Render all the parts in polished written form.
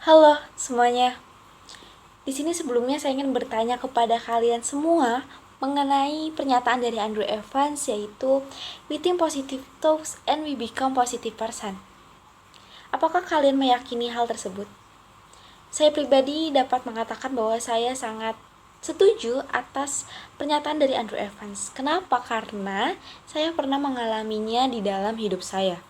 Halo semuanya. Di sini sebelumnya saya ingin bertanya kepada kalian semua mengenai pernyataan dari Andrew Evans, yaitu "We think positive thoughts and we become positive person". Apakah kalian meyakini hal tersebut? Saya pribadi dapat mengatakan bahwa saya sangat setuju atas pernyataan dari Andrew Evans. Kenapa? Karena saya pernah mengalaminya di dalam hidup saya.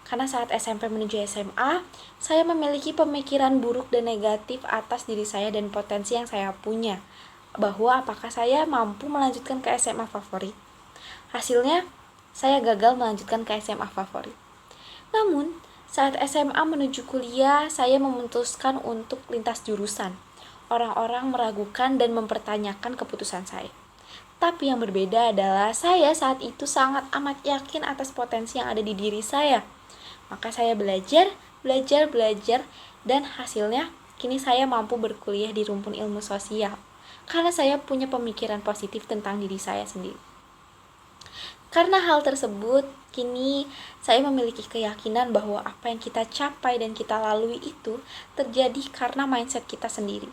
Karena saat SMP menuju SMA, saya memiliki pemikiran buruk dan negatif atas diri saya dan potensi yang saya punya, bahwa apakah saya mampu melanjutkan ke SMA favorit. Hasilnya, saya gagal melanjutkan ke SMA favorit. Namun, saat SMA menuju kuliah, saya memutuskan untuk lintas jurusan. Orang-orang meragukan dan mempertanyakan keputusan saya. Tapi yang berbeda adalah saya saat itu sangat amat yakin atas potensi yang ada di diri saya. Maka saya belajar, dan hasilnya kini saya mampu berkuliah di rumpun ilmu sosial. Karena saya punya pemikiran positif tentang diri saya sendiri. Karena hal tersebut, kini saya memiliki keyakinan bahwa apa yang kita capai dan kita lalui itu terjadi karena mindset kita sendiri.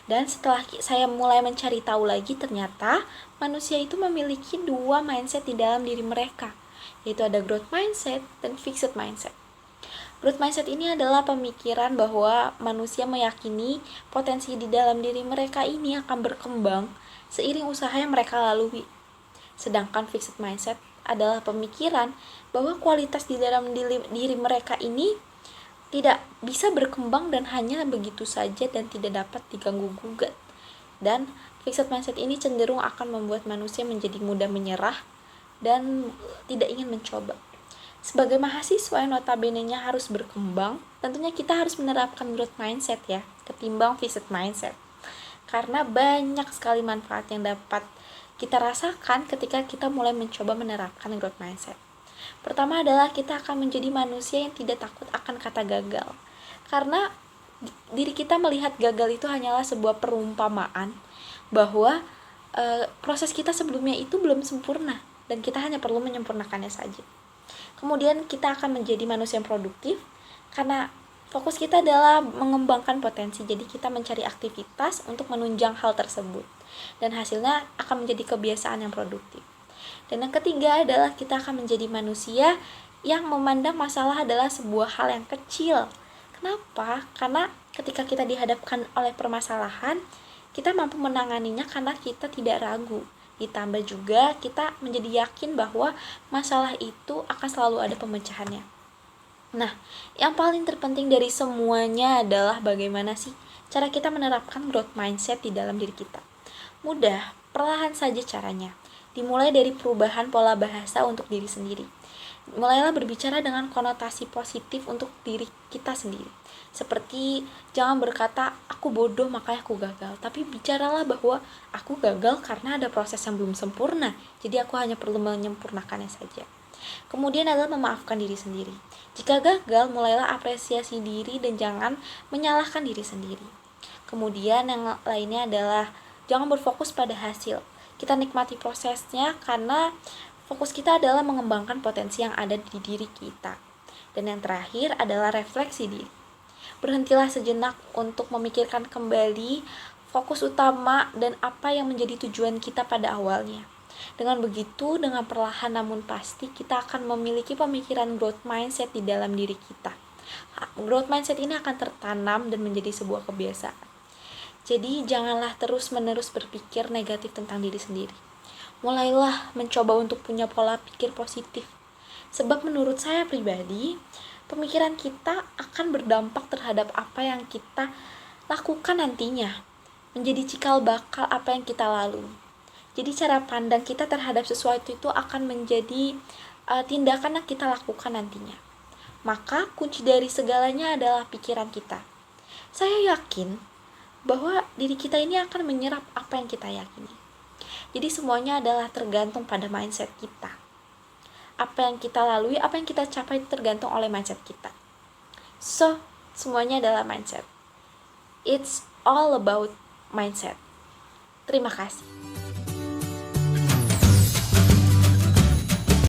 Dan setelah saya mulai mencari tahu lagi, ternyata manusia itu memiliki dua mindset di dalam diri mereka, yaitu ada growth mindset dan fixed mindset. Growth mindset ini adalah pemikiran bahwa manusia meyakini potensi di dalam diri mereka ini akan berkembang seiring usaha yang mereka lalui. Sedangkan fixed mindset adalah pemikiran bahwa kualitas di dalam diri mereka ini tidak bisa berkembang dan hanya begitu saja dan tidak dapat diganggu-gugat. Dan fixed mindset ini cenderung akan membuat manusia menjadi mudah menyerah dan tidak ingin mencoba. Sebagai mahasiswa yang notabene-nya harus berkembang, tentunya kita harus menerapkan growth mindset ya, ketimbang fixed mindset. Karena banyak sekali manfaat yang dapat kita rasakan ketika kita mulai mencoba menerapkan growth mindset. Pertama adalah kita akan menjadi manusia yang tidak takut akan kata gagal. Karena diri kita melihat gagal itu hanyalah sebuah perumpamaan bahwa proses kita sebelumnya itu belum sempurna dan kita hanya perlu menyempurnakannya saja. Kemudian kita akan menjadi manusia yang produktif karena fokus kita adalah mengembangkan potensi. Jadi kita mencari aktivitas untuk menunjang hal tersebut dan hasilnya akan menjadi kebiasaan yang produktif. Dan yang ketiga adalah kita akan menjadi manusia yang memandang masalah adalah sebuah hal yang kecil. Kenapa? Karena ketika kita dihadapkan oleh permasalahan, kita mampu menanganinya karena kita tidak ragu. Ditambah juga kita menjadi yakin bahwa masalah itu akan selalu ada pemecahannya. Nah, yang paling terpenting dari semuanya adalah bagaimana sih cara kita menerapkan growth mindset di dalam diri kita. Mudah, perlahan saja caranya. Dimulai dari perubahan pola bahasa untuk diri sendiri. Mulailah berbicara dengan konotasi positif untuk diri kita sendiri. Seperti jangan berkata, aku bodoh makanya aku gagal. Tapi bicaralah bahwa aku gagal karena ada proses yang belum sempurna. Jadi aku hanya perlu menyempurnakannya saja. Kemudian adalah memaafkan diri sendiri. Jika gagal, mulailah apresiasi diri dan jangan menyalahkan diri sendiri. Kemudian yang lainnya adalah jangan berfokus pada hasil. Kita nikmati prosesnya karena fokus kita adalah mengembangkan potensi yang ada di diri kita. Dan yang terakhir adalah refleksi diri. Berhentilah sejenak untuk memikirkan kembali fokus utama dan apa yang menjadi tujuan kita pada awalnya. Dengan begitu, dengan perlahan namun pasti kita akan memiliki pemikiran growth mindset di dalam diri kita. Growth mindset ini akan tertanam dan menjadi sebuah kebiasaan. Jadi janganlah terus-menerus berpikir negatif tentang diri sendiri. Mulailah mencoba untuk punya pola pikir positif. Sebab menurut saya pribadi, pemikiran kita akan berdampak terhadap apa yang kita lakukan nantinya. Menjadi cikal bakal apa yang kita lalui. Jadi cara pandang kita terhadap sesuatu itu akan menjadi tindakan yang kita lakukan nantinya. Maka kunci dari segalanya adalah pikiran kita. Saya yakin bahwa diri kita ini akan menyerap apa yang kita yakini. Jadi semuanya adalah tergantung pada mindset kita. Apa yang kita lalui, apa yang kita capai tergantung oleh mindset kita. So, semuanya adalah mindset. It's all about mindset. Terima kasih.